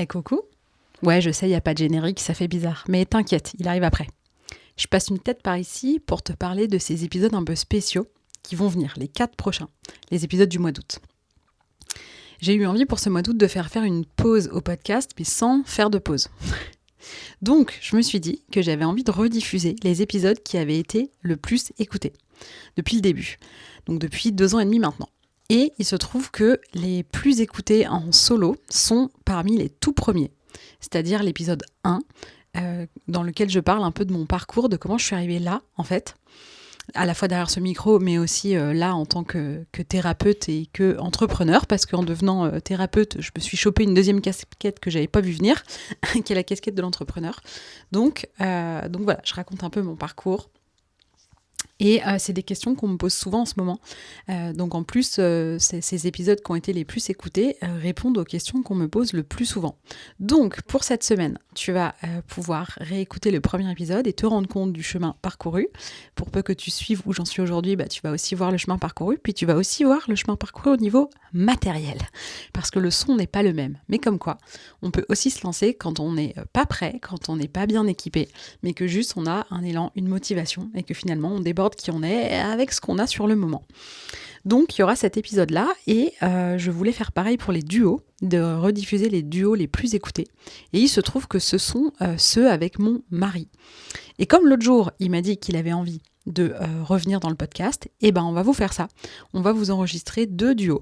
Eh coucou. Ouais, je sais, il n'y a pas de générique, ça fait bizarre. Mais t'inquiète, il arrive après. Je passe une tête par ici pour te parler de ces épisodes un peu spéciaux qui vont venir, les 4 prochains, les épisodes du mois d'août. J'ai eu envie pour ce mois d'août de faire une pause au podcast, mais sans faire de pause. Donc, je me suis dit que j'avais envie de rediffuser les épisodes qui avaient été le plus écoutés, depuis le début. Donc depuis 2 ans et demi maintenant. Et il se trouve que les plus écoutés en solo sont parmi les tout premiers. C'est-à-dire l'épisode 1, dans lequel je parle un peu de mon parcours, de comment je suis arrivée là, en fait, à la fois derrière ce micro, mais aussi là en tant que thérapeute et que entrepreneur, parce qu'en devenant thérapeute, je me suis chopé une deuxième casquette que j'avais pas vu venir, qui est la casquette de l'entrepreneur. Donc voilà, je raconte un peu mon parcours. Et c'est des questions qu'on me pose souvent en ce moment. Donc en plus, ces épisodes qui ont été les plus écoutés répondent aux questions qu'on me pose le plus souvent. Donc pour cette semaine, tu vas pouvoir réécouter le premier épisode et te rendre compte du chemin parcouru. Pour peu que tu suives où j'en suis aujourd'hui, tu vas aussi voir le chemin parcouru. Puis tu vas aussi voir le chemin parcouru au niveau matériel. Parce que le son n'est pas le même. Mais comme quoi, on peut aussi se lancer quand on n'est pas prêt, quand on n'est pas bien équipé, mais que juste on a un élan, une motivation et que finalement on déborde qui on est avec ce qu'on a sur le moment. Donc il y aura cet épisode-là et je voulais faire pareil pour les duos, de rediffuser les duos les plus écoutés. Et il se trouve que ce sont ceux avec mon mari. Et comme l'autre jour, il m'a dit qu'il avait envie de revenir dans le podcast, on va vous faire ça. On va vous enregistrer 2 duos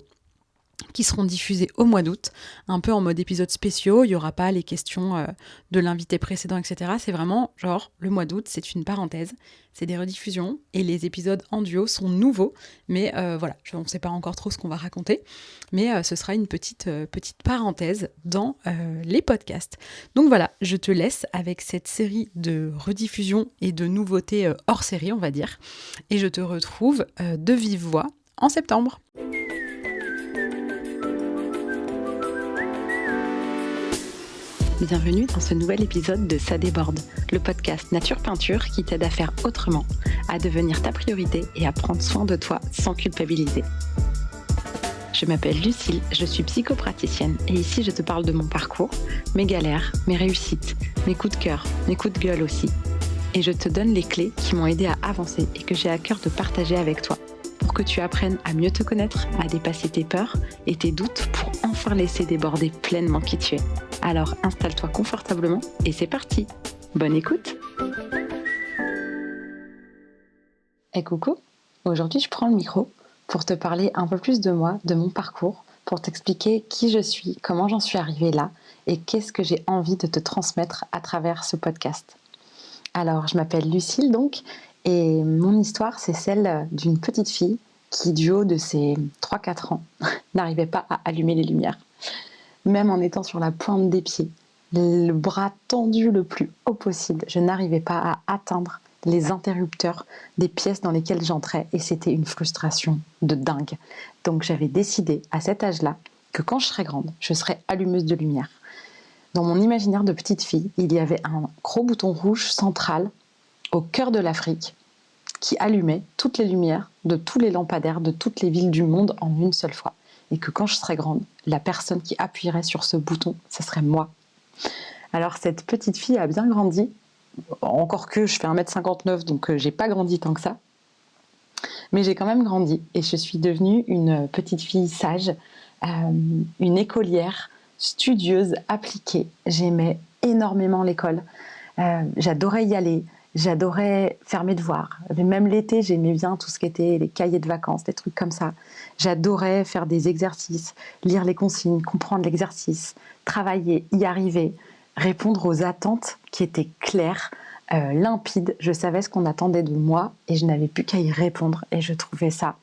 qui seront diffusés au mois d'août, un peu en mode épisodes spéciaux. Il n'y aura pas les questions de l'invité précédent, etc. C'est vraiment genre le mois d'août, c'est une parenthèse, c'est des rediffusions et les épisodes en duo sont nouveaux, mais voilà, on ne sait pas encore trop ce qu'on va raconter, mais ce sera une petite parenthèse dans les podcasts. Donc voilà, je te laisse avec cette série de rediffusions et de nouveautés hors série, on va dire, et je te retrouve de vive voix en septembre. Bienvenue dans ce nouvel épisode de Ça déborde, le podcast Nature Peinture qui t'aide à faire autrement, à devenir ta priorité et à prendre soin de toi sans culpabiliser. Je m'appelle Lucille, je suis psychopraticienne et ici je te parle de mon parcours, mes galères, mes réussites, mes coups de cœur, mes coups de gueule aussi. Et je te donne les clés qui m'ont aidé à avancer et que j'ai à cœur de partager avec toi, pour que tu apprennes à mieux te connaître, à dépasser tes peurs et tes doutes pour enfin laisser déborder pleinement qui tu es. Alors installe-toi confortablement et c'est parti. Bonne écoute. Et coucou, aujourd'hui je prends le micro pour te parler un peu plus de moi, de mon parcours, pour t'expliquer qui je suis, comment j'en suis arrivée là et qu'est-ce que j'ai envie de te transmettre à travers ce podcast. Alors je m'appelle Lucille donc et mon histoire c'est celle d'une petite fille qui du haut de ses 3-4 ans n'arrivait pas à allumer les lumières. Même en étant sur la pointe des pieds, le bras tendu le plus haut possible, je n'arrivais pas à atteindre les interrupteurs des pièces dans lesquelles j'entrais et c'était une frustration de dingue. Donc j'avais décidé à cet âge-là que quand je serais grande, je serais allumeuse de lumière. Dans mon imaginaire de petite fille, il y avait un gros bouton rouge central au cœur de l'Afrique qui allumait toutes les lumières de tous les lampadaires de toutes les villes du monde en une seule fois. Et que quand je serais grande, la personne qui appuierait sur ce bouton, ce serait moi. Alors cette petite fille a bien grandi, encore que je fais 1m59, donc j'ai pas grandi tant que ça. Mais j'ai quand même grandi et je suis devenue une petite fille sage, une écolière, studieuse, appliquée. J'aimais énormément l'école, j'adorais y aller. J'adorais faire mes devoirs. Même l'été, j'aimais bien tout ce qui était les cahiers de vacances, des trucs comme ça. J'adorais faire des exercices, lire les consignes, comprendre l'exercice, travailler, y arriver, répondre aux attentes qui étaient claires, limpides. Je savais ce qu'on attendait de moi et je n'avais plus qu'à y répondre. Et je trouvais ça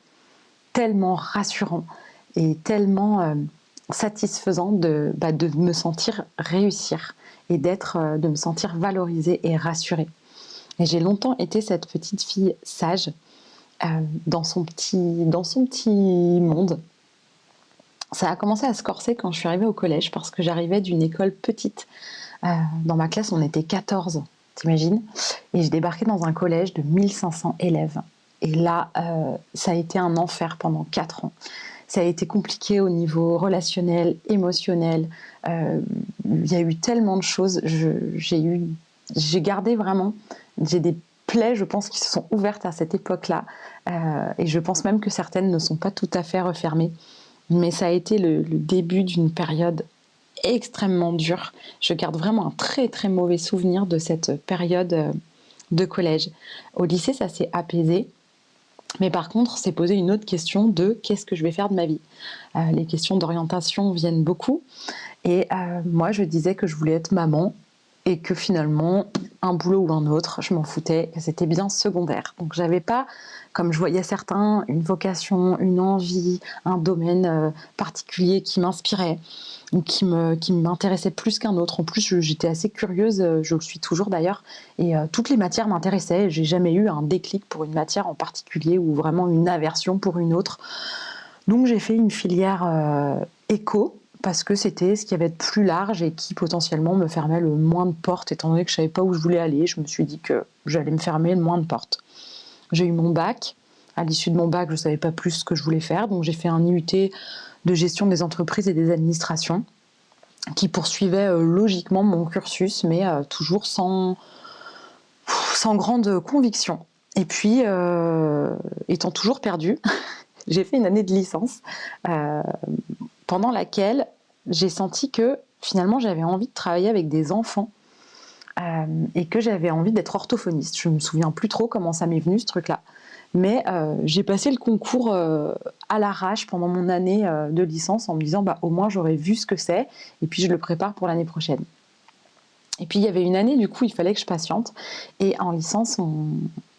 tellement rassurant et tellement satisfaisant de me sentir réussir et de me sentir valorisée et rassurée. Et j'ai longtemps été cette petite fille sage dans son petit monde. Ça a commencé à se corser quand je suis arrivée au collège parce que j'arrivais d'une école petite. Dans ma classe, on était 14, t'imagines ? Et je débarquais dans un collège de 1500 élèves. Et là, ça a été un enfer pendant 4 ans. Ça a été compliqué au niveau relationnel, émotionnel. Il y a eu tellement de choses. J'ai gardé vraiment, j'ai des plaies, je pense, qui se sont ouvertes à cette époque-là. Et je pense même que certaines ne sont pas tout à fait refermées. Mais ça a été le début d'une période extrêmement dure. Je garde vraiment un très très mauvais souvenir de cette période de collège. Au lycée, ça s'est apaisé. Mais par contre, c'est posé une autre question de qu'est-ce que je vais faire de ma vie. Les questions d'orientation viennent beaucoup. Et moi, je disais que je voulais être maman et que finalement, un boulot ou un autre, je m'en foutais, que c'était bien secondaire. Donc, j'avais pas, comme je voyais certains, une vocation, une envie, un domaine particulier qui m'inspirait ou qui m'intéressait plus qu'un autre. En plus, j'étais assez curieuse, je le suis toujours d'ailleurs, et toutes les matières m'intéressaient. J'ai jamais eu un déclic pour une matière en particulier ou vraiment une aversion pour une autre. Donc, j'ai fait une filière éco, parce que c'était ce qu'il y avait de plus large et qui potentiellement me fermait le moins de portes, étant donné que je ne savais pas où je voulais aller. Je me suis dit que j'allais me fermer le moins de portes. J'ai eu mon bac. À l'issue de mon bac, je ne savais pas plus ce que je voulais faire, donc j'ai fait un IUT de gestion des entreprises et des administrations qui poursuivait logiquement mon cursus, mais toujours sans grande conviction. Et puis, étant toujours perdue, j'ai fait une année de licence pendant laquelle j'ai senti que finalement j'avais envie de travailler avec des enfants et que j'avais envie d'être orthophoniste. Je me souviens plus trop comment ça m'est venu ce truc-là, mais j'ai passé le concours à l'arrache pendant mon année de licence en me disant au moins j'aurais vu ce que c'est et puis je le prépare pour l'année prochaine. Et puis il y avait une année, du coup il fallait que je patiente, et en licence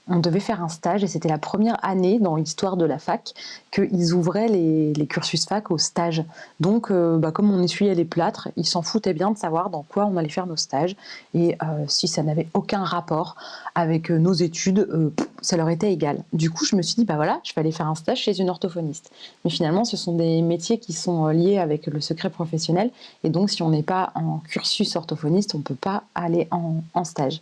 on devait faire un stage, et c'était la première année dans l'histoire de la fac qu'ils ouvraient les cursus fac au stage. Donc, comme on essuyait les plâtres, ils s'en foutaient bien de savoir dans quoi on allait faire nos stages. Et si ça n'avait aucun rapport avec nos études, ça leur était égal. Du coup, je me suis dit, voilà, je vais aller faire un stage chez une orthophoniste. Mais finalement, ce sont des métiers qui sont liés avec le secret professionnel. Et donc, si on n'est pas en cursus orthophoniste, on ne peut pas aller en stage.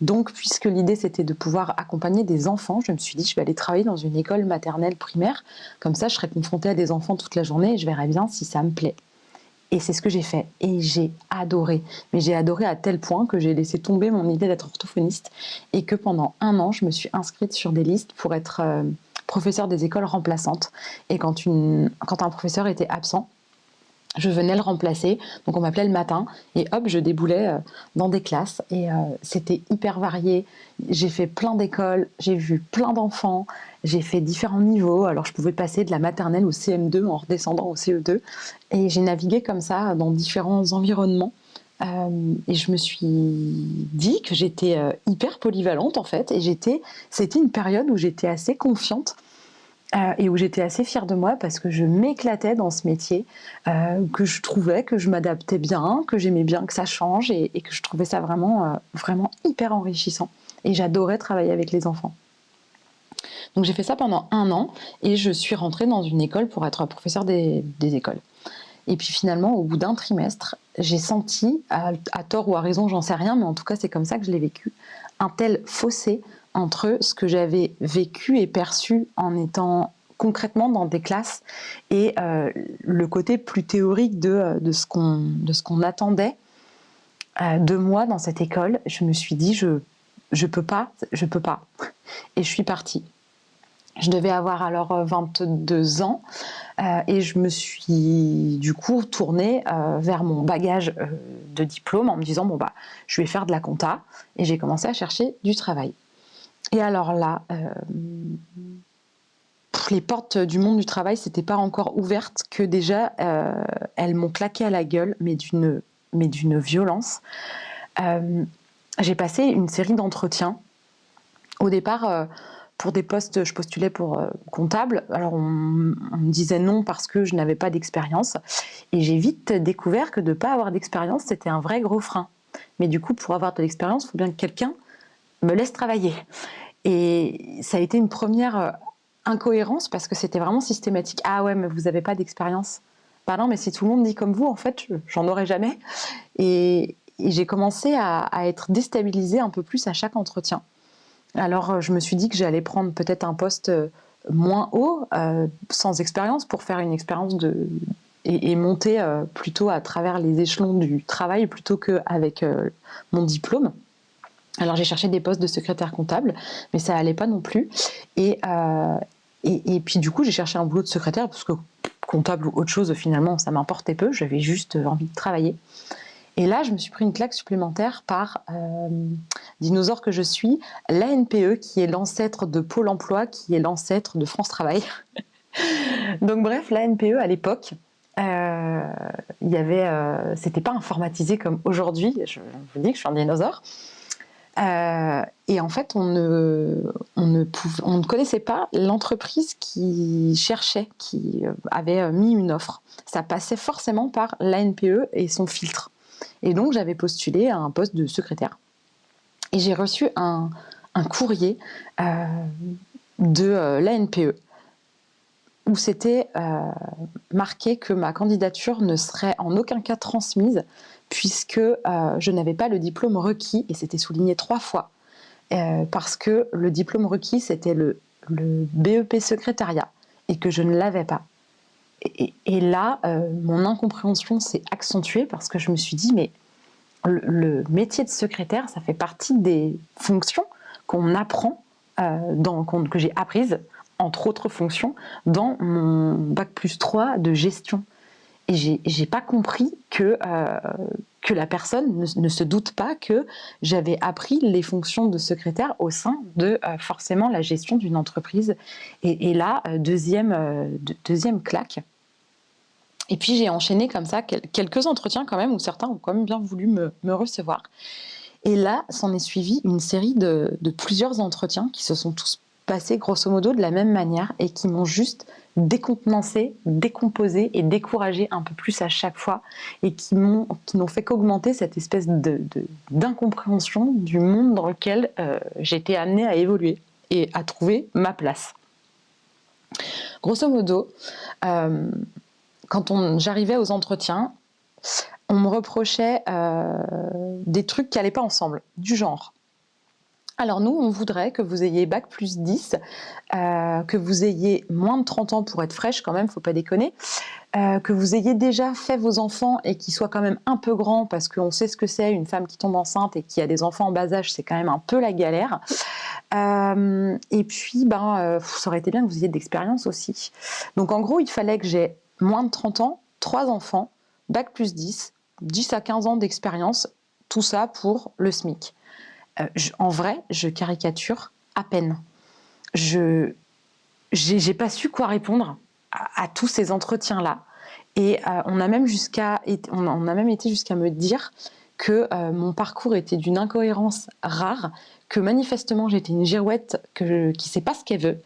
Donc, puisque l'idée c'était de pouvoir accompagner des enfants, je me suis dit je vais aller travailler dans une école maternelle primaire. Comme ça, je serai confrontée à des enfants toute la journée et je verrai bien si ça me plaît. Et c'est ce que j'ai fait. Et j'ai adoré. Mais j'ai adoré à tel point que j'ai laissé tomber mon idée d'être orthophoniste et que pendant 1 an, je me suis inscrite sur des listes pour être professeure des écoles remplaçantes. Et quand un professeur était absent, je venais le remplacer, donc on m'appelait le matin et hop, je déboulais dans des classes et c'était hyper varié. J'ai fait plein d'écoles, j'ai vu plein d'enfants, j'ai fait différents niveaux. Alors je pouvais passer de la maternelle au CM2 en redescendant au CE2 et j'ai navigué comme ça dans différents environnements. Et je me suis dit que j'étais hyper polyvalente en fait, et c'était une période où j'étais assez confiante. Et où j'étais assez fière de moi parce que je m'éclatais dans ce métier, que je trouvais que je m'adaptais bien, que j'aimais bien que ça change et que je trouvais ça vraiment, vraiment hyper enrichissant. Et j'adorais travailler avec les enfants. Donc j'ai fait ça pendant 1 an et je suis rentrée dans une école pour être professeure des écoles. Et puis finalement, au bout d'un trimestre, j'ai senti, à tort ou à raison, j'en sais rien, mais en tout cas c'est comme ça que je l'ai vécu, un tel fossé entre ce que j'avais vécu et perçu en étant concrètement dans des classes et le côté plus théorique de ce qu'on attendait de moi dans cette école. Je me suis dit, je peux pas. Et je suis partie. Je devais avoir alors 22 ans et je me suis du coup tournée vers mon bagage de diplôme en me disant je vais faire de la compta, et j'ai commencé à chercher du travail. Et alors là, les portes du monde du travail s'étaient pas encore ouvertes que déjà elles m'ont claqué à la gueule, mais d'une violence. J'ai passé une série d'entretiens. Au départ, pour des postes, je postulais pour comptable. Alors on me disait non parce que je n'avais pas d'expérience. Et j'ai vite découvert que de ne pas avoir d'expérience, c'était un vrai gros frein. Mais du coup, pour avoir de l'expérience, il faut bien que quelqu'un me laisse travailler. Et ça a été une première incohérence parce que c'était vraiment systématique. Ah ouais, mais vous n'avez pas d'expérience. Non, mais si tout le monde dit comme vous, en fait, j'en aurai jamais. Et j'ai commencé à être déstabilisée un peu plus à chaque entretien. Alors je me suis dit que j'allais prendre peut-être un poste moins haut, sans expérience, pour faire une expérience et monter plutôt à travers les échelons du travail plutôt qu'avec mon diplôme. Alors j'ai cherché des postes de secrétaire comptable, mais ça allait pas non plus. Et puis du coup j'ai cherché un boulot de secrétaire parce que comptable ou autre chose finalement ça m'importait peu, j'avais juste envie de travailler. Et là je me suis pris une claque supplémentaire par dinosaure que je suis, l'ANPE qui est l'ancêtre de Pôle Emploi, qui est l'ancêtre de France Travail. Donc bref, l'ANPE à l'époque, il y avait, c'était pas informatisé comme aujourd'hui. Je vous dis que je suis un dinosaure. Et en fait, on ne connaissait pas l'entreprise qui cherchait, qui avait mis une offre. Ça passait forcément par l'ANPE et son filtre. Et donc, j'avais postulé à un poste de secrétaire. Et j'ai reçu un courrier de l'ANPE où c'était marqué que ma candidature ne serait en aucun cas transmise puisque je n'avais pas le diplôme requis, et c'était souligné 3 fois, parce que le diplôme requis, c'était le BEP secrétariat, et que je ne l'avais pas. Et là, mon incompréhension s'est accentuée, parce que je me suis dit, mais le métier de secrétaire, ça fait partie des fonctions qu'on apprend, que j'ai apprises, entre autres fonctions, dans mon bac+3 de gestion. Et j'ai pas compris que la personne ne se doute pas que j'avais appris les fonctions de secrétaire au sein de forcément la gestion d'une entreprise. Et là, deuxième claque. Et puis j'ai enchaîné comme ça quelques entretiens quand même, où certains ont quand même bien voulu me recevoir. Et là, s'en est suivi une série de plusieurs entretiens qui se sont tous passés grosso modo de la même manière et qui m'ont juste décontenancé, décomposé et découragé un peu plus à chaque fois, et qui n'ont fait qu'augmenter cette espèce d'incompréhension du monde dans lequel j'étais amenée à évoluer et à trouver ma place. Grosso modo, quand j'arrivais aux entretiens, on me reprochait des trucs qui n'allaient pas ensemble, du genre: alors nous, on voudrait que vous ayez bac+10, que vous ayez moins de 30 ans pour être fraîche quand même, faut pas déconner, que vous ayez déjà fait vos enfants et qu'ils soient quand même un peu grands, parce qu'on sait ce que c'est, une femme qui tombe enceinte et qui a des enfants en bas âge, c'est quand même un peu la galère. Et puis, ça aurait été bien que vous ayez de l'expérience aussi. Donc en gros, il fallait que j'ai moins de 30 ans, 3 enfants, bac+10, 10 à 15 ans d'expérience, tout ça pour le SMIC. En vrai, je caricature à peine. J'ai pas su quoi répondre à tous ces entretiens-là. Et on a même été jusqu'à me dire que mon parcours était d'une incohérence rare, que manifestement j'étais une girouette qui sait pas ce qu'elle veut,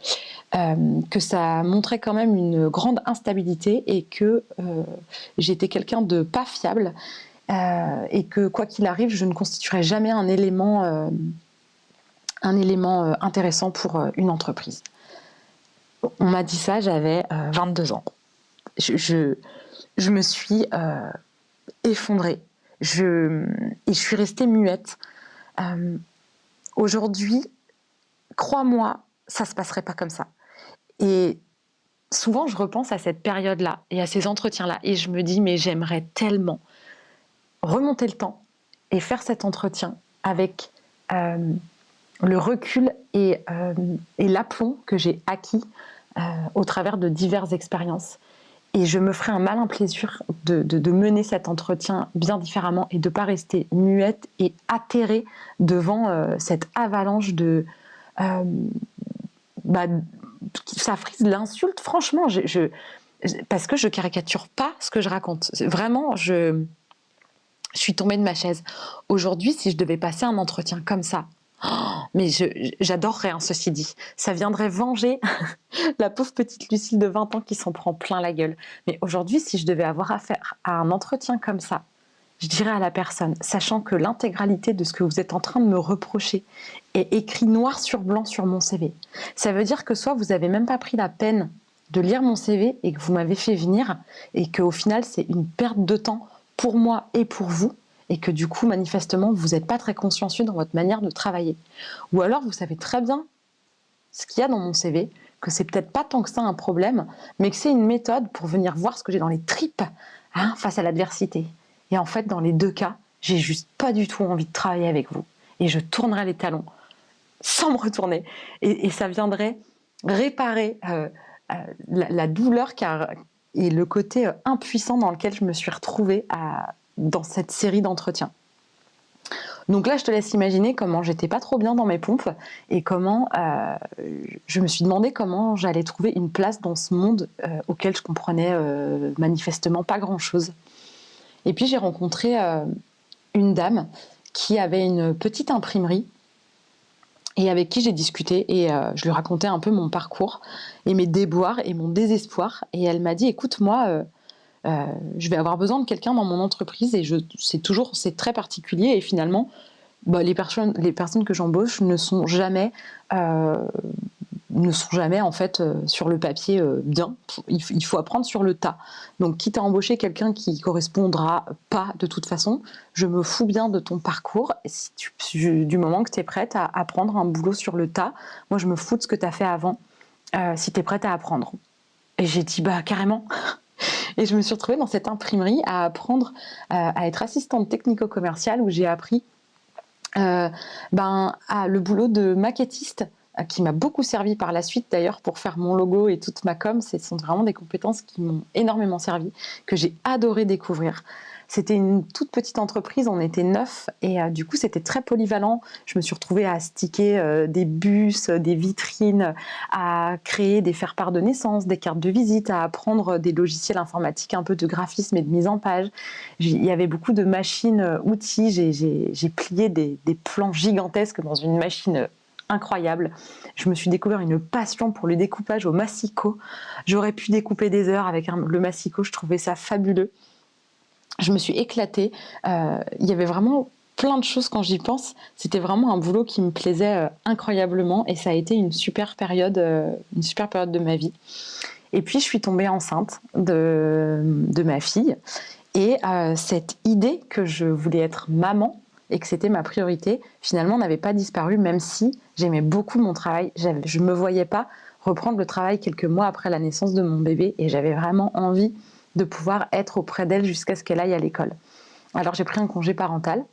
que ça montrait quand même une grande instabilité, et que j'étais quelqu'un de pas fiable, et que quoi qu'il arrive, je ne constituerai jamais un élément intéressant pour une entreprise. On m'a dit ça, j'avais 22 ans. Je me suis effondrée. Et je suis restée muette. Aujourd'hui, crois-moi, ça se passerait pas comme ça. Et souvent, je repense à cette période-là et à ces entretiens-là, et je me dis, mais j'aimerais tellement remonter le temps et faire cet entretien avec le recul et l'aplomb que j'ai acquis au travers de diverses expériences. Et je me ferai un malin plaisir de mener cet entretien bien différemment, et de ne pas rester muette et atterrée devant cette avalanche ça frise l'insulte, franchement, parce que je caricature pas ce que je raconte. Vraiment, je suis tombée de ma chaise. Aujourd'hui, si je devais passer un entretien comme ça, mais j'adorerais, hein, ceci dit. Ça viendrait venger la pauvre petite Lucille de 20 ans qui s'en prend plein la gueule. Mais aujourd'hui, si je devais avoir affaire à un entretien comme ça, je dirais à la personne, sachant que l'intégralité de ce que vous êtes en train de me reprocher est écrit noir sur blanc sur mon CV. Ça veut dire que soit vous n'avez même pas pris la peine de lire mon CV et que vous m'avez fait venir, et qu'au final, c'est une perte de temps pour moi et pour vous, et que du coup, manifestement, vous n'êtes pas très consciencieux dans votre manière de travailler. Ou alors, vous savez très bien ce qu'il y a dans mon CV, que c'est peut-être pas tant que ça un problème, mais que c'est une méthode pour venir voir ce que j'ai dans les tripes face à l'adversité. Et en fait, dans les deux cas, j'ai juste pas du tout envie de travailler avec vous. Et je tournerai les talons sans me retourner. Et ça viendrait réparer la douleur et le côté impuissant dans lequel je me suis retrouvée dans cette série d'entretiens. Donc là, je te laisse imaginer comment j'étais pas trop bien dans mes pompes et comment je me suis demandé comment j'allais trouver une place dans ce monde auquel je comprenais manifestement pas grand-chose. Et puis j'ai rencontré une dame qui avait une petite imprimerie et avec qui j'ai discuté et je lui racontais un peu mon parcours et mes déboires et mon désespoir. Et elle m'a dit, écoute, moi, je vais avoir besoin de quelqu'un dans mon entreprise et c'est très particulier et finalement, les personnes que j'embauche ne sont jamais en fait sur le papier bien. Il faut apprendre sur le tas. Donc quitte à embaucher quelqu'un qui correspondra pas de toute façon, je me fous bien de ton parcours du moment que tu es prête à apprendre un boulot sur le tas. Moi je me fous de ce que tu as fait avant si tu es prête à apprendre. Et j'ai dit carrément. Et je me suis retrouvée dans cette imprimerie à apprendre à être assistante technico-commerciale où j'ai appris le boulot de maquettiste qui m'a beaucoup servi par la suite d'ailleurs pour faire mon logo et toute ma com. Ce sont vraiment des compétences qui m'ont énormément servi, que j'ai adoré découvrir. C'était une toute petite entreprise, on était 9 et du coup c'était très polyvalent. Je me suis retrouvée à sticker des bus, des vitrines, à créer des faire-part de naissance, des cartes de visite, à apprendre des logiciels informatiques, un peu de graphisme et de mise en page. Il y avait beaucoup de machines, outils, j'ai plié des plans gigantesques dans une machine incroyable. Je me suis découvert une passion pour le découpage au massicot. J'aurais pu découper des heures avec le massicot, je trouvais ça fabuleux. Je me suis éclatée. Il y avait vraiment plein de choses quand j'y pense. C'était vraiment un boulot qui me plaisait incroyablement et ça a été une super période de ma vie. Et puis je suis tombée enceinte de ma fille et cette idée que je voulais être maman et que c'était ma priorité, finalement n'avait pas disparu, même si j'aimais beaucoup mon travail. Je ne me voyais pas reprendre le travail quelques mois après la naissance de mon bébé et j'avais vraiment envie de pouvoir être auprès d'elle jusqu'à ce qu'elle aille à l'école. Alors j'ai pris un congé parental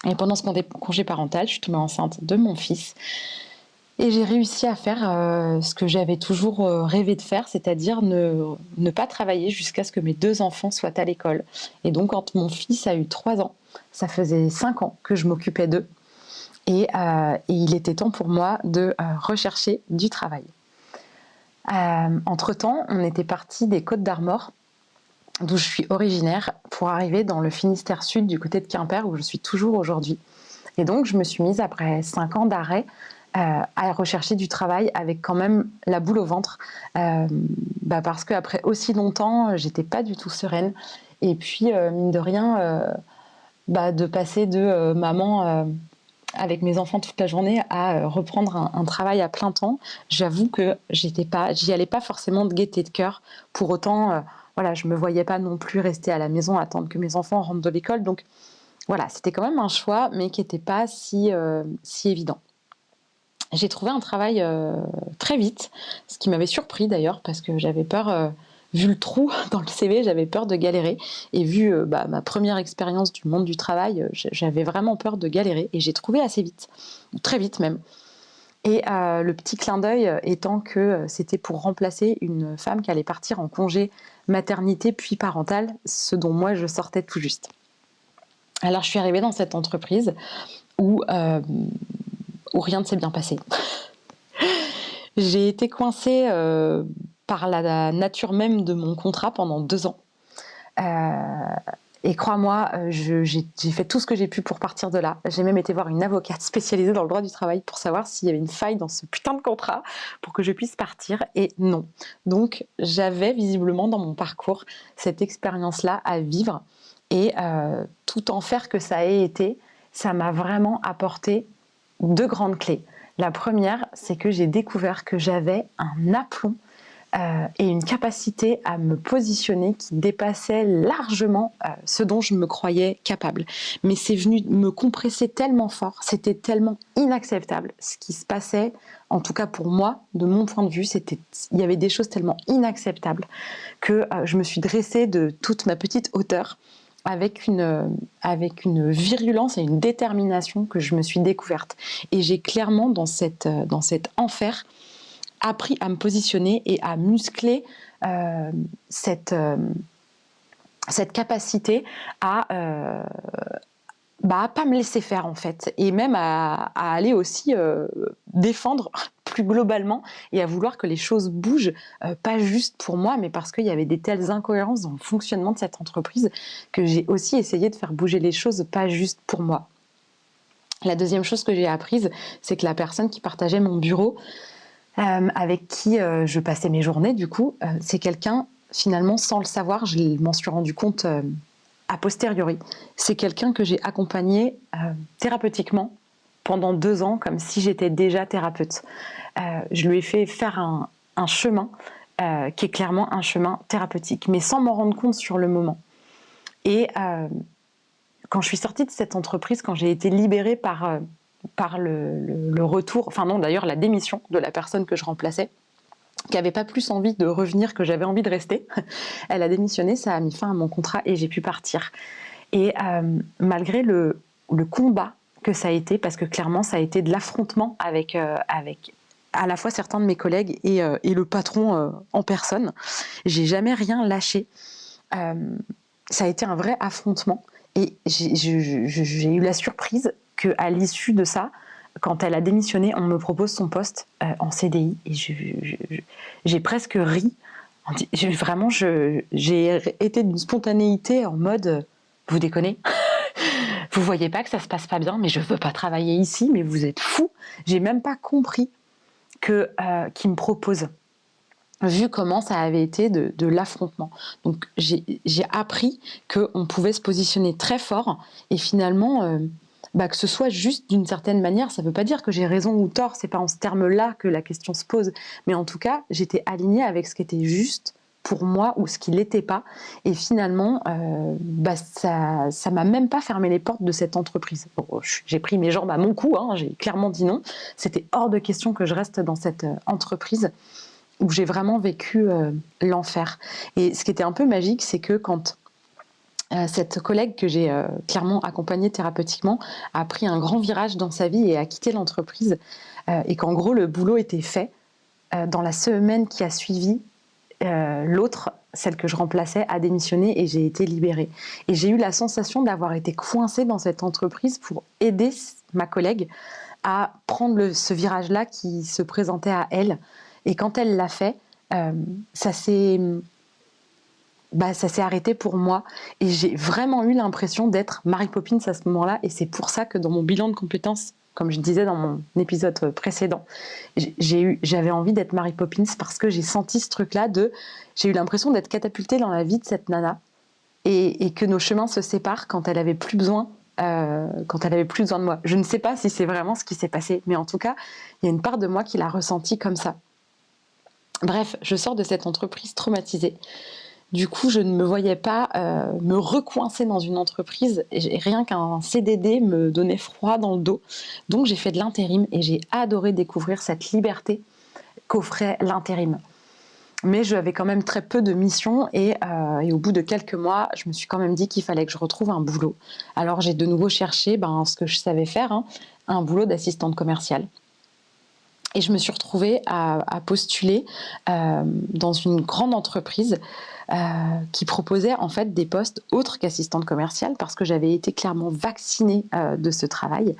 et pendant ce congé parental, je suis tombée enceinte de mon fils et j'ai réussi à faire ce que j'avais toujours rêvé de faire, c'est-à-dire ne pas travailler jusqu'à ce que mes 2 enfants soient à l'école. Et donc quand mon fils a eu 3 ans, ça faisait 5 ans que je m'occupais d'eux et il était temps pour moi de rechercher du travail. Entre-temps, on était parti des Côtes d'Armor, d'où je suis originaire, pour arriver dans le Finistère Sud, du côté de Quimper, où je suis toujours aujourd'hui. Et donc, je me suis mise, après 5 ans d'arrêt, à rechercher du travail avec quand même la boule au ventre, parce qu'après aussi longtemps, j'étais pas du tout sereine. Et puis, mine de rien, de passer de maman avec mes enfants toute la journée à reprendre un travail à plein temps, j'avoue que j'y allais pas forcément de gaieté de cœur. Pour autant, je me voyais pas non plus rester à la maison à attendre que mes enfants rentrent de l'école. Donc voilà, c'était quand même un choix, mais qui n'était pas si évident. J'ai trouvé un travail très vite, ce qui m'avait surpris d'ailleurs, parce que j'avais peur, vu le trou dans le CV, j'avais peur de galérer. Et vu ma première expérience du monde du travail, j'avais vraiment peur de galérer. Et j'ai trouvé assez vite, très vite même. Et le petit clin d'œil étant que c'était pour remplacer une femme qui allait partir en congé maternité puis parental, ce dont moi je sortais tout juste. Alors je suis arrivée dans cette entreprise où rien ne s'est bien passé. J'ai été coincée par la nature même de mon contrat pendant 2 ans. Et crois-moi, j'ai fait tout ce que j'ai pu pour partir de là. J'ai même été voir une avocate spécialisée dans le droit du travail pour savoir s'il y avait une faille dans ce putain de contrat pour que je puisse partir. Et non. Donc, j'avais visiblement dans mon parcours cette expérience-là à vivre. Et tout enfer que ça ait été, ça m'a vraiment apporté 2 grandes clés. La première, c'est que j'ai découvert que j'avais un aplomb et une capacité à me positionner qui dépassait largement ce dont je me croyais capable. Mais c'est venu me compresser tellement fort, c'était tellement inacceptable ce qui se passait, en tout cas pour moi, de mon point de vue, il y avait des choses tellement inacceptables que je me suis dressée de toute ma petite hauteur avec une virulence et une détermination que je me suis découverte. Et j'ai clairement, dans cet enfer, appris à me positionner et à muscler cette capacité à pas me laisser faire en fait, et même à aller aussi défendre plus globalement et à vouloir que les choses bougent, pas juste pour moi, mais parce qu'il y avait des telles incohérences dans le fonctionnement de cette entreprise que j'ai aussi essayé de faire bouger les choses, pas juste pour moi. La deuxième chose que j'ai apprise, c'est que la personne qui partageait mon bureau, avec qui je passais mes journées, du coup, c'est quelqu'un, finalement, sans le savoir, je m'en suis rendu compte a posteriori. C'est quelqu'un que j'ai accompagné thérapeutiquement pendant 2 ans, comme si j'étais déjà thérapeute. Je lui ai fait faire un chemin qui est clairement un chemin thérapeutique, mais sans m'en rendre compte sur le moment. Et quand je suis sortie de cette entreprise, quand j'ai été libérée par le retour, enfin non d'ailleurs la démission de la personne que je remplaçais, qui n'avait pas plus envie de revenir que j'avais envie de rester. Elle a démissionné, ça a mis fin à mon contrat et j'ai pu partir. Et malgré le combat que ça a été, parce que clairement ça a été de l'affrontement avec à la fois certains de mes collègues et le patron en personne, j'ai jamais rien lâché. Ça a été un vrai affrontement et j'ai eu la surprise qu'à l'issue de ça, quand elle a démissionné, on me propose son poste en CDI et j'ai presque ri. Vraiment, j'ai été d'une spontanéité en mode vous déconnez, vous voyez pas que ça se passe pas bien, mais je veux pas travailler ici, mais vous êtes fous. J'ai même pas compris qu'ils me proposent, vu comment ça avait été de l'affrontement. Donc j'ai appris qu'on pouvait se positionner très fort et finalement que ce soit juste d'une certaine manière, ça ne veut pas dire que j'ai raison ou tort, c'est pas en ce terme-là que la question se pose, mais en tout cas, j'étais alignée avec ce qui était juste pour moi ou ce qui l'était pas, et finalement, ça m'a même pas fermé les portes de cette entreprise. Bon, j'ai pris mes jambes à mon cou, j'ai clairement dit non, c'était hors de question que je reste dans cette entreprise où j'ai vraiment vécu l'enfer. Et ce qui était un peu magique, c'est que quand cette collègue que j'ai clairement accompagnée thérapeutiquement a pris un grand virage dans sa vie et a quitté l'entreprise, et qu'en gros le boulot était fait, dans la semaine qui a suivi, l'autre, celle que je remplaçais, a démissionné et j'ai été libérée. Et j'ai eu la sensation d'avoir été coincée dans cette entreprise pour aider ma collègue à prendre ce virage-là qui se présentait à elle. Et quand elle l'a fait, ça s'est arrêté pour moi et j'ai vraiment eu l'impression d'être Mary Poppins à ce moment-là, et c'est pour ça que dans mon bilan de compétences, comme je disais dans mon épisode précédent, j'avais envie d'être Mary Poppins parce que j'ai senti ce truc-là j'ai eu l'impression d'être catapultée dans la vie de cette nana et que nos chemins se séparent quand elle avait plus besoin de moi. Je ne sais pas si c'est vraiment ce qui s'est passé, mais en tout cas, il y a une part de moi qui l'a ressenti comme ça. Bref, je sors de cette entreprise traumatisée. Du coup, je ne me voyais pas me recoincer dans une entreprise. Et rien qu'un CDD me donnait froid dans le dos. Donc, j'ai fait de l'intérim et j'ai adoré découvrir cette liberté qu'offrait l'intérim. Mais j'avais quand même très peu de missions et au bout de quelques mois, je me suis quand même dit qu'il fallait que je retrouve un boulot. Alors, j'ai de nouveau cherché ce que je savais faire, un boulot d'assistante commerciale. Et je me suis retrouvée à postuler dans une grande entreprise qui proposait en fait des postes autres qu'assistante commerciale parce que j'avais été clairement vaccinée de ce travail.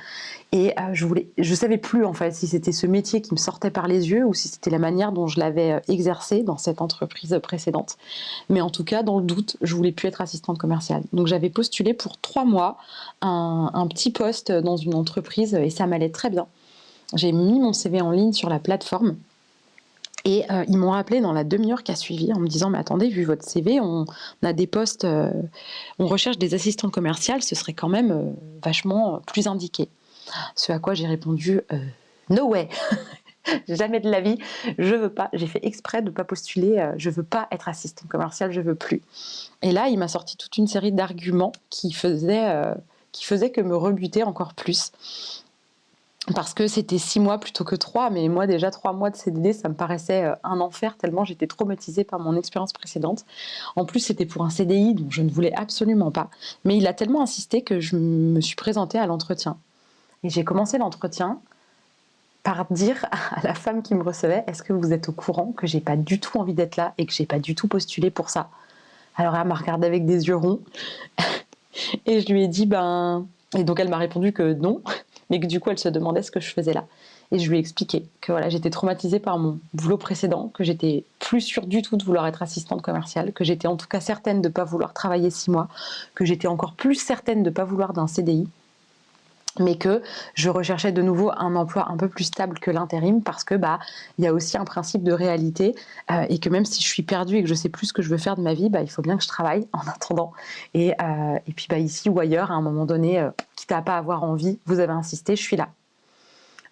Et je savais plus en fait si c'était ce métier qui me sortait par les yeux ou si c'était la manière dont je l'avais exercé dans cette entreprise précédente. Mais en tout cas, dans le doute, je voulais plus être assistante commerciale. Donc j'avais postulé pour 3 mois un petit poste dans une entreprise et ça m'allait très bien. J'ai mis mon CV en ligne sur la plateforme et ils m'ont rappelé dans la demi-heure qui a suivi en me disant « Mais attendez, vu votre CV, on a des postes, on recherche des assistantes commerciales, ce serait quand même vachement plus indiqué. » Ce à quoi j'ai répondu « No way !» Jamais de la vie, je veux pas. J'ai fait exprès de pas postuler. Je veux pas être assistante commerciale, je veux plus. Et là, il m'a sorti toute une série d'arguments qui faisaient que me rebuter encore plus. Parce que c'était 6 mois plutôt que 3, mais moi déjà 3 mois de CDD, ça me paraissait un enfer tellement j'étais traumatisée par mon expérience précédente. En plus, c'était pour un CDI dont je ne voulais absolument pas. Mais il a tellement insisté que je me suis présentée à l'entretien. Et j'ai commencé l'entretien par dire à la femme qui me recevait: est-ce que vous êtes au courant que j'ai pas du tout envie d'être là et que j'ai pas du tout postulé pour ça? Alors elle m'a regardée avec des yeux ronds et je lui ai dit et donc elle m'a répondu que non, mais que du coup elle se demandait ce que je faisais là. Et je lui ai expliqué que voilà, j'étais traumatisée par mon boulot précédent, que j'étais plus sûre du tout de vouloir être assistante commerciale, que j'étais en tout cas certaine de ne pas vouloir travailler 6 mois, que j'étais encore plus certaine de ne pas vouloir d'un CDI, mais que je recherchais de nouveau un emploi un peu plus stable que l'intérim parce que il y a aussi un principe de réalité et que même si je suis perdue et que je sais plus ce que je veux faire de ma vie, il faut bien que je travaille en attendant. Et puis ici ou ailleurs, à un moment donné, quitte à pas avoir envie, vous avez insisté, je suis là.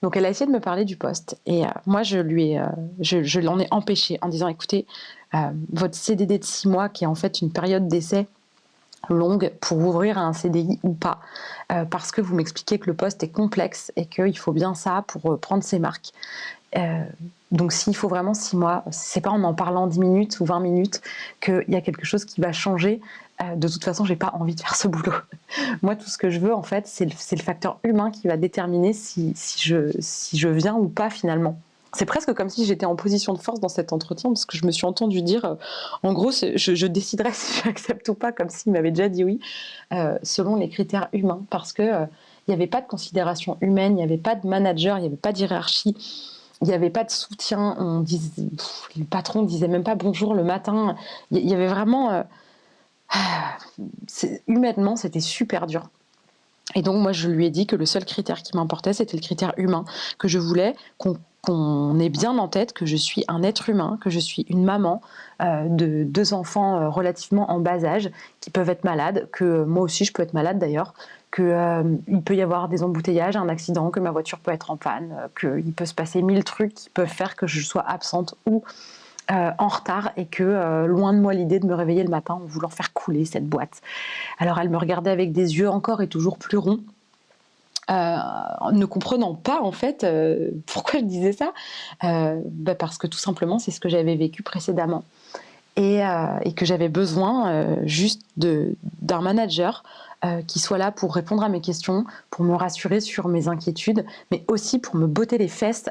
Donc elle a essayé de me parler du poste et moi je l'en ai empêché en disant: écoutez, votre CDD de 6 mois qui est en fait une période d'essai longue pour ouvrir à un CDI ou pas, parce que vous m'expliquez que le poste est complexe et qu'il faut bien ça pour prendre ses marques. Donc s'il faut vraiment 6 mois, c'est pas en parlant 10 minutes ou 20 minutes qu'il y a quelque chose qui va changer. De toute façon, j'ai pas envie de faire ce boulot. Moi, tout ce que je veux, en fait, c'est le facteur humain qui va déterminer si je viens ou pas finalement. C'est presque comme si j'étais en position de force dans cet entretien, parce que je me suis entendue dire, en gros, je déciderai si j'accepte ou pas, comme s'il m'avait déjà dit oui, selon les critères humains, parce que il n'y avait pas de considération humaine, il n'y avait pas de manager, il n'y avait pas de hiérarchie, il n'y avait pas de soutien. Le patron disait même pas bonjour le matin. Il y avait vraiment, humainement, c'était super dur. Et donc moi je lui ai dit que le seul critère qui m'importait, c'était le critère humain, que je voulais qu'on ait bien en tête que je suis un être humain, que je suis une maman de 2 enfants relativement en bas âge qui peuvent être malades, que moi aussi je peux être malade d'ailleurs, qu'il peut y avoir des embouteillages, un accident, que ma voiture peut être en panne, qu'il peut se passer 1000 trucs qui peuvent faire que je sois absente ou en retard et que loin de moi l'idée de me réveiller le matin en voulant faire couler cette boîte. Alors elle me regardait avec des yeux encore et toujours plus ronds, ne comprenant pas en fait pourquoi je disais ça, parce que tout simplement c'est ce que j'avais vécu précédemment et que j'avais besoin juste d'un manager qui soit là pour répondre à mes questions, pour me rassurer sur mes inquiétudes, mais aussi pour me botter les fesses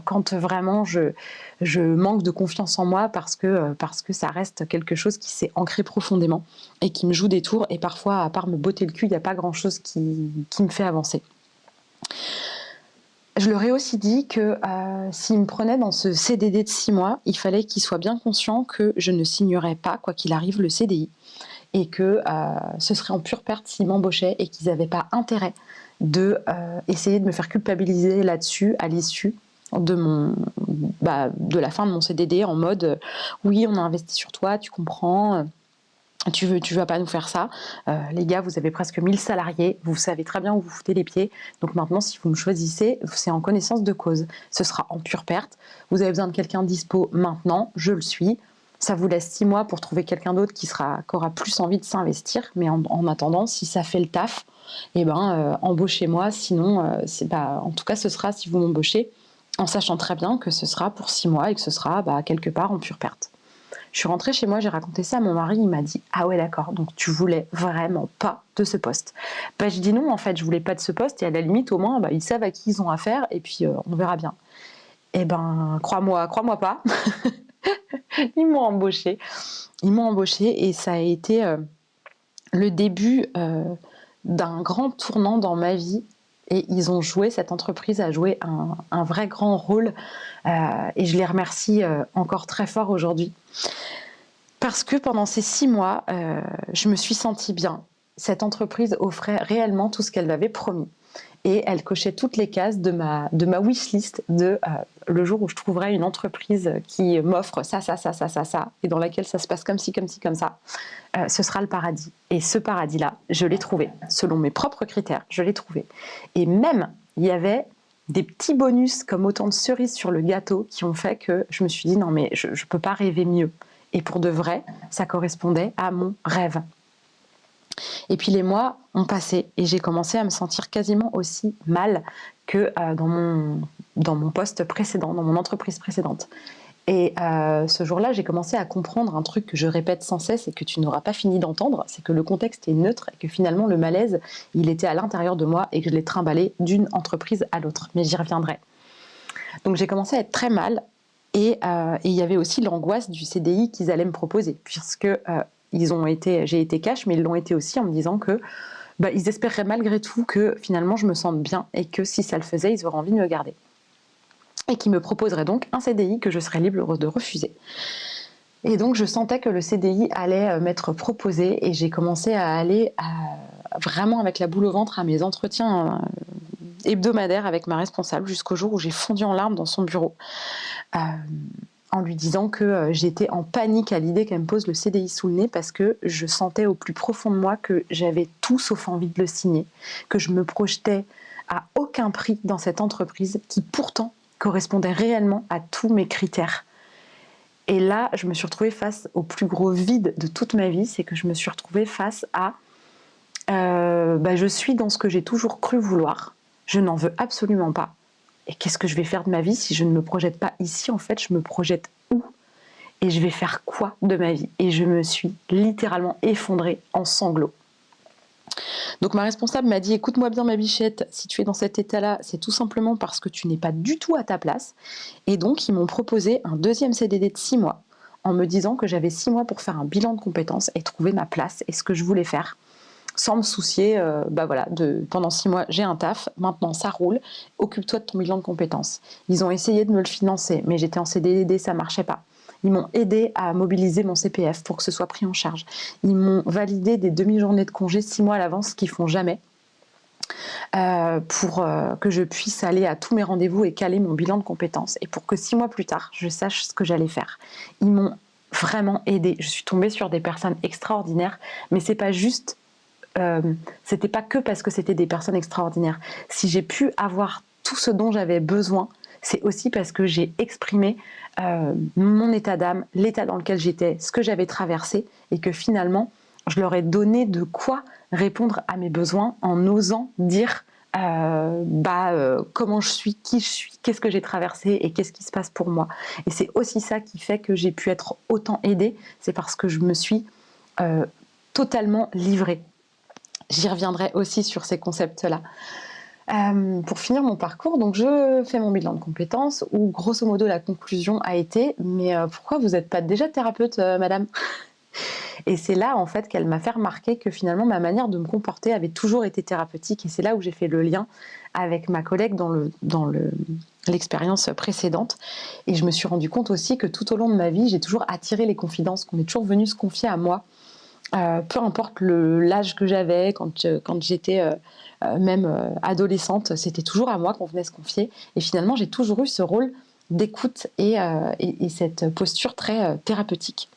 quand vraiment je manque de confiance en moi parce que ça reste quelque chose qui s'est ancré profondément et qui me joue des tours et parfois, à part me botter le cul, il n'y a pas grand-chose qui me fait avancer. Je leur ai aussi dit que s'ils me prenaient dans ce CDD de 6 mois, il fallait qu'ils soient bien conscients que je ne signerais pas, quoi qu'il arrive, le CDI. Et que ce serait en pure perte s'ils m'embauchaient et qu'ils n'avaient pas intérêt d'essayer de me faire culpabiliser là-dessus à l'issue de la fin de mon CDD en mode oui, on a investi sur toi, tu comprends, tu vas pas nous faire ça. Les gars, vous avez presque 1000 salariés, vous savez très bien où vous foutez les pieds. Donc maintenant, si vous me choisissez, c'est en connaissance de cause. Ce sera en pure perte. Vous avez besoin de quelqu'un dispo maintenant, je le suis. Ça vous laisse 6 mois pour trouver quelqu'un d'autre qui aura plus envie de s'investir. Mais en attendant, si ça fait le taf, embauchez-moi. Sinon, en tout cas, ce sera si vous m'embauchez, en sachant très bien que ce sera pour 6 mois et que ce sera quelque part en pure perte. Je suis rentrée chez moi, j'ai raconté ça à mon mari, il m'a dit « Ah ouais d'accord, donc tu voulais vraiment pas de ce poste ?» Je dis non, en fait, je voulais pas de ce poste et à la limite, au moins, ils savent à qui ils ont affaire et puis on verra bien. Crois-moi pas. Ils m'ont embauchée et ça a été le début d'un grand tournant dans ma vie et cette entreprise a joué un vrai grand rôle et je les remercie encore très fort aujourd'hui parce que pendant ces 6 mois je me suis sentie bien. Cette entreprise offrait réellement tout ce qu'elle m'avait promis. Et elle cochait toutes les cases de ma wishlist de le jour où je trouverai une entreprise qui m'offre ça, et dans laquelle ça se passe comme ci, comme ça, ce sera le paradis. Et ce paradis-là, je l'ai trouvé. Selon mes propres critères, je l'ai trouvé. Et même, il y avait des petits bonus comme autant de cerises sur le gâteau qui ont fait que je me suis dit non mais je ne peux pas rêver mieux. Et pour de vrai, ça correspondait à mon rêve. Et puis les mois ont passé et j'ai commencé à me sentir quasiment aussi mal que dans mon poste précédent, dans mon entreprise précédente. Et ce jour-là, j'ai commencé à comprendre un truc que je répète sans cesse et que tu n'auras pas fini d'entendre, c'est que le contexte est neutre et que finalement le malaise, il était à l'intérieur de moi et que je l'ai trimballé d'une entreprise à l'autre. Mais j'y reviendrai. Donc j'ai commencé à être très mal et il y avait aussi l'angoisse du CDI qu'ils allaient me proposer, puisque j'ai été cash, mais ils l'ont été aussi en me disant que ils espéraient malgré tout que finalement je me sente bien et que si ça le faisait, ils auraient envie de me garder. Et qui me proposerait donc un CDI que je serais libre de refuser. Et donc je sentais que le CDI allait m'être proposé et j'ai commencé à aller vraiment avec la boule au ventre à mes entretiens hebdomadaires avec ma responsable jusqu'au jour où j'ai fondu en larmes dans son bureau en lui disant que j'étais en panique à l'idée qu'elle me pose le CDI sous le nez parce que je sentais au plus profond de moi que j'avais tout sauf envie de le signer, que je me projetais à aucun prix dans cette entreprise qui pourtant correspondait réellement à tous mes critères. Et là, je me suis retrouvée face au plus gros vide de toute ma vie, c'est que je me suis retrouvée face à je suis dans ce que j'ai toujours cru vouloir, je n'en veux absolument pas. Et qu'est-ce que je vais faire de ma vie si je ne me projette pas ici? En fait, je me projette où? Et je vais faire quoi de ma vie? Et je me suis littéralement effondrée en sanglots. Donc ma responsable m'a dit, écoute-moi bien ma bichette, si tu es dans cet état-là, c'est tout simplement parce que tu n'es pas du tout à ta place. Et donc ils m'ont proposé un deuxième CDD de 6 mois en me disant que j'avais 6 mois pour faire un bilan de compétences et trouver ma place et ce que je voulais faire. Sans me soucier, pendant 6 mois, j'ai un taf, maintenant ça roule, occupe-toi de ton bilan de compétences. Ils ont essayé de me le financer, mais j'étais en CDD, ça marchait pas. Ils m'ont aidé à mobiliser mon CPF pour que ce soit pris en charge. Ils m'ont validé des demi-journées de congé 6 mois à l'avance, ce qu'ils font jamais, pour que je puisse aller à tous mes rendez-vous et caler mon bilan de compétences. Et pour que 6 mois plus tard, je sache ce que j'allais faire. Ils m'ont vraiment aidé. Je suis tombée sur des personnes extraordinaires, mais c'est pas juste... c'était pas que parce que c'était des personnes extraordinaires. Si j'ai pu avoir tout ce dont j'avais besoin, c'est aussi parce que j'ai exprimé mon état d'âme, l'état dans lequel j'étais, ce que j'avais traversé, et que finalement, je leur ai donné de quoi répondre à mes besoins en osant dire comment je suis, qui je suis, qu'est-ce que j'ai traversé et qu'est-ce qui se passe pour moi. Et c'est aussi ça qui fait que j'ai pu être autant aidée, c'est parce que je me suis totalement livrée. J'y reviendrai aussi sur ces concepts-là. Pour finir mon parcours, donc je fais mon bilan de compétences où grosso modo la conclusion a été mais pourquoi vous n'êtes pas déjà thérapeute, madame? Et c'est là en fait qu'elle m'a fait remarquer que finalement ma manière de me comporter avait toujours été thérapeutique et c'est là où j'ai fait le lien avec ma collègue dans l'expérience précédente et je me suis rendu compte aussi que tout au long de ma vie j'ai toujours attiré les confidences, qu'on est toujours venu se confier à moi. Peu importe l'âge que j'avais, quand j'étais même adolescente, c'était toujours à moi qu'on venait se confier. Et finalement, j'ai toujours eu ce rôle d'écoute et cette posture très thérapeutique.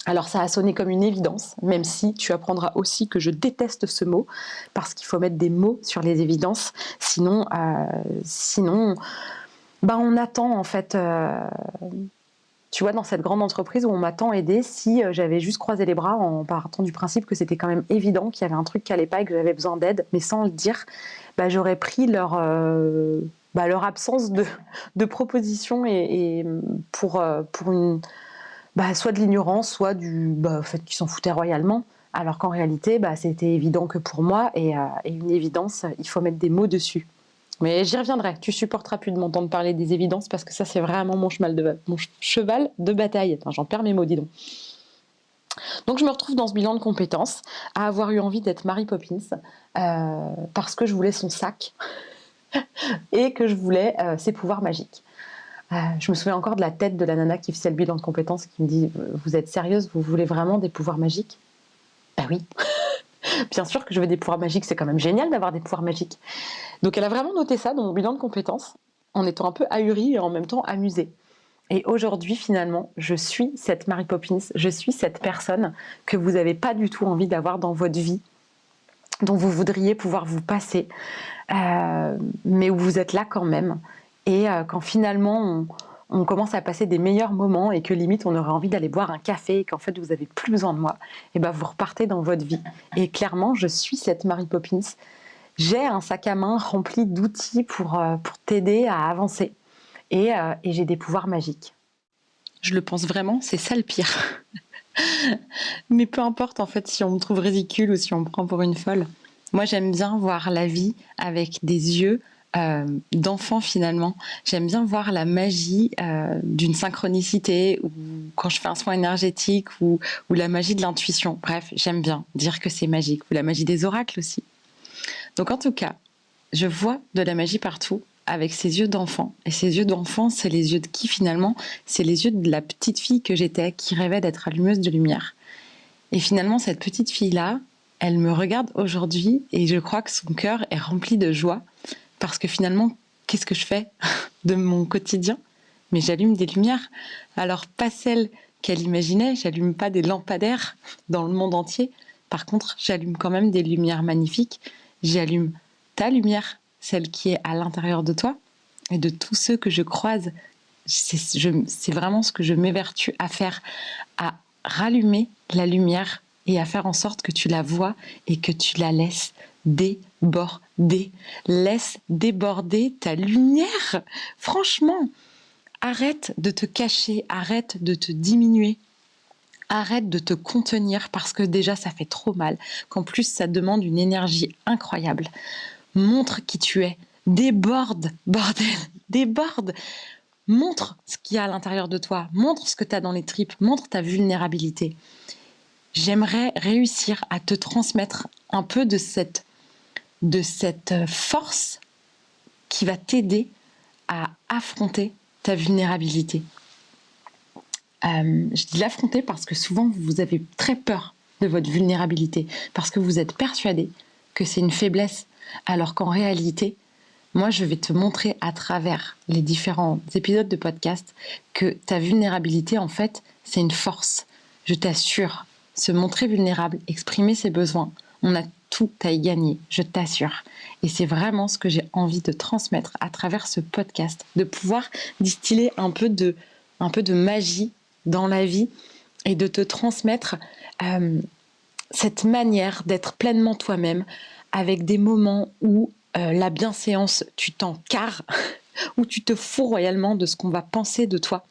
Alors ça a sonné comme une évidence, même si tu apprendras aussi que je déteste ce mot, parce qu'il faut mettre des mots sur les évidences, sinon on attend en fait... Tu vois, dans cette grande entreprise où on m'a tant aidée, si j'avais juste croisé les bras en partant du principe que c'était quand même évident qu'il y avait un truc qui allait pas et que j'avais besoin d'aide, mais sans le dire, j'aurais pris leur absence de proposition et pour une soit de l'ignorance, soit du fait qu'ils s'en foutaient royalement, alors qu'en réalité, c'était évident que pour moi et une évidence, il faut mettre des mots dessus. Mais j'y reviendrai, tu supporteras plus de m'entendre parler des évidences parce que ça c'est vraiment mon cheval de bataille. Attends, j'en perds mes mots, dis donc. Donc je me retrouve dans ce bilan de compétences à avoir eu envie d'être Mary Poppins parce que je voulais son sac et que je voulais ses pouvoirs magiques. Je me souviens encore de la tête de la nana qui faisait le bilan de compétences qui me dit « Vous êtes sérieuse, vous voulez vraiment des pouvoirs magiques ?» Ben oui. Bien sûr que je veux des pouvoirs magiques, c'est quand même génial d'avoir des pouvoirs magiques. Donc elle a vraiment noté ça dans mon bilan de compétences, en étant un peu ahurie et en même temps amusée. Et aujourd'hui, finalement, je suis cette Mary Poppins, je suis cette personne que vous n'avez pas du tout envie d'avoir dans votre vie. dont vous voudriez pouvoir vous passer, mais où vous êtes là quand même. Et quand finalement on commence à passer des meilleurs moments et que limite on aurait envie d'aller boire un café et qu'en fait vous n'avez plus besoin de moi, et ben vous repartez dans votre vie. Et clairement, je suis cette Mary Poppins. J'ai un sac à main rempli d'outils pour t'aider à avancer. Et j'ai des pouvoirs magiques. Je le pense vraiment, c'est ça le pire. Mais peu importe en fait si on me trouve ridicule ou si on me prend pour une folle. Moi j'aime bien voir la vie avec des yeux d'enfant finalement. J'aime bien voir la magie d'une synchronicité ou quand je fais un soin énergétique ou la magie de l'intuition. Bref, j'aime bien dire que c'est magique. Ou la magie des oracles aussi. Donc en tout cas, je vois de la magie partout avec ses yeux d'enfant. Et ces yeux d'enfant, c'est les yeux de qui finalement? C'est les yeux de la petite fille que j'étais qui rêvait d'être allumeuse de lumière. Et finalement, cette petite fille-là, elle me regarde aujourd'hui et je crois que son cœur est rempli de joie parce que finalement, qu'est-ce que je fais de mon quotidien? Mais j'allume des lumières. Alors, pas celles qu'elle imaginait, j'allume pas des lampadaires dans le monde entier. Par contre, j'allume quand même des lumières magnifiques. J'allume ta lumière, celle qui est à l'intérieur de toi et de tous ceux que je croise. C'est vraiment ce que je m'évertue à faire, à rallumer la lumière et à faire en sorte que tu la vois et que tu la laisses déborder. Laisse déborder ta lumière. Franchement, arrête de te cacher, arrête de te diminuer. Arrête de te contenir parce que déjà ça fait trop mal, qu'en plus ça demande une énergie incroyable. Montre qui tu es, déborde, bordel, déborde. Montre ce qu'il y a à l'intérieur de toi, montre ce que tu as dans les tripes, montre ta vulnérabilité. J'aimerais réussir à te transmettre un peu de cette force qui va t'aider à affronter ta vulnérabilité. Je dis l'affronter parce que souvent vous avez très peur de votre vulnérabilité, parce que vous êtes persuadé que c'est une faiblesse, alors qu'en réalité, moi je vais te montrer à travers les différents épisodes de podcast que ta vulnérabilité en fait c'est une force. Je t'assure, se montrer vulnérable, exprimer ses besoins, on a tout à y gagner, je t'assure. Et c'est vraiment ce que j'ai envie de transmettre à travers ce podcast, de pouvoir distiller un peu de magie dans la vie et de te transmettre cette manière d'être pleinement toi-même avec des moments où la bienséance, tu t'en carres, où tu te fous royalement de ce qu'on va penser de toi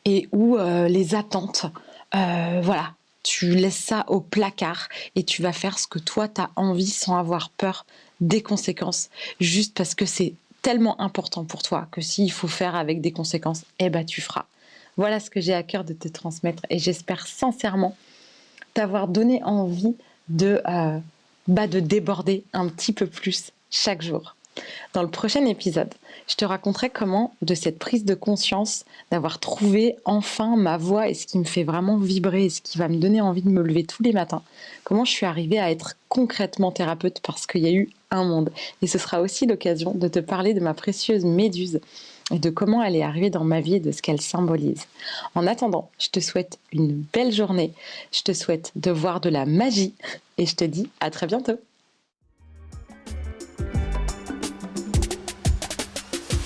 et où les attentes, voilà, tu laisses ça au placard et tu vas faire ce que toi t'as envie sans avoir peur des conséquences, juste parce que c'est tellement important pour toi que s'il faut faire avec des conséquences, eh ben tu feras. Voilà ce que j'ai à cœur de te transmettre et j'espère sincèrement t'avoir donné envie de déborder un petit peu plus chaque jour. Dans le prochain épisode, je te raconterai comment, de cette prise de conscience, d'avoir trouvé enfin ma voix et ce qui me fait vraiment vibrer et ce qui va me donner envie de me lever tous les matins, comment je suis arrivée à être concrètement thérapeute parce qu'il y a eu un monde. Et ce sera aussi l'occasion de te parler de ma précieuse méduse et de comment elle est arrivée dans ma vie et de ce qu'elle symbolise. En attendant, je te souhaite une belle journée, je te souhaite de voir de la magie et je te dis à très bientôt.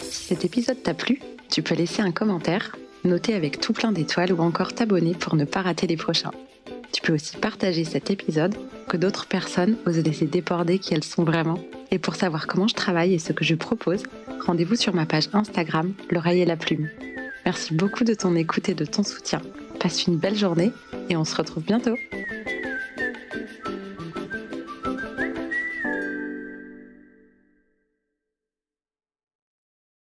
Si cet épisode t'a plu, tu peux laisser un commentaire, noter avec tout plein d'étoiles ou encore t'abonner pour ne pas rater les prochains. Tu peux aussi partager cet épisode, que d'autres personnes osent laisser déborder qui elles sont vraiment. Et pour savoir comment je travaille et ce que je propose, rendez-vous sur ma page Instagram, l'oreille et la plume. Merci beaucoup de ton écoute et de ton soutien. Passe une belle journée et on se retrouve bientôt.